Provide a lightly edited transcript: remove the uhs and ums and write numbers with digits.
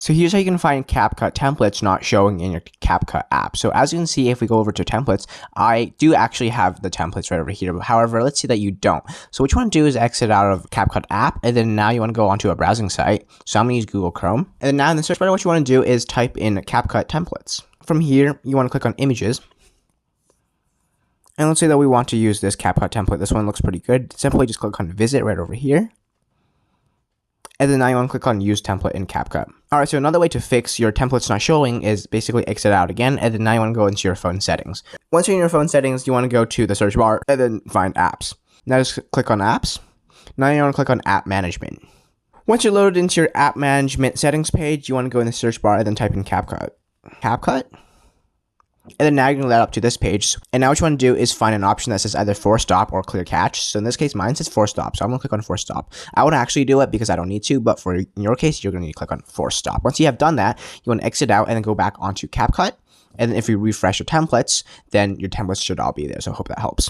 So here's how you can find CapCut templates not showing in your CapCut app. So as you can see, if we go over to templates, I do actually have the templates right over here. However, let's see that you don't. So what you want to do is exit out of CapCut app, and then now you want to go onto a browsing site. So I'm going to use Google Chrome. And then now in the search bar, what you want to do is type in CapCut templates. From here, you want to click on images. And let's say that we want to use this CapCut template. This one looks pretty good. Simply just click on visit right over here. And then now you want to click on use template in CapCut. Alright, so another way to fix your templates not showing is basically exit out again, and then now you want to go into your phone settings. Once you're in your phone settings, you want to go to the search bar and then find apps. Now just click on apps. Now you want to click on app management. Once you're loaded into your app management settings page, you want to go in the search bar and then type in CapCut. CapCut? And then now you're going to let up to this page. And now what you want to do is find an option that says either force stop or clear cache. So in this case, mine says force stop. So I'm going to click on force stop. I would actually do it because I don't need to, but in your case, you're going to need to click on force stop. Once you have done that, you want to exit out and then go back onto CapCut. And then if you refresh your templates, then your templates should all be there. So I hope that helps.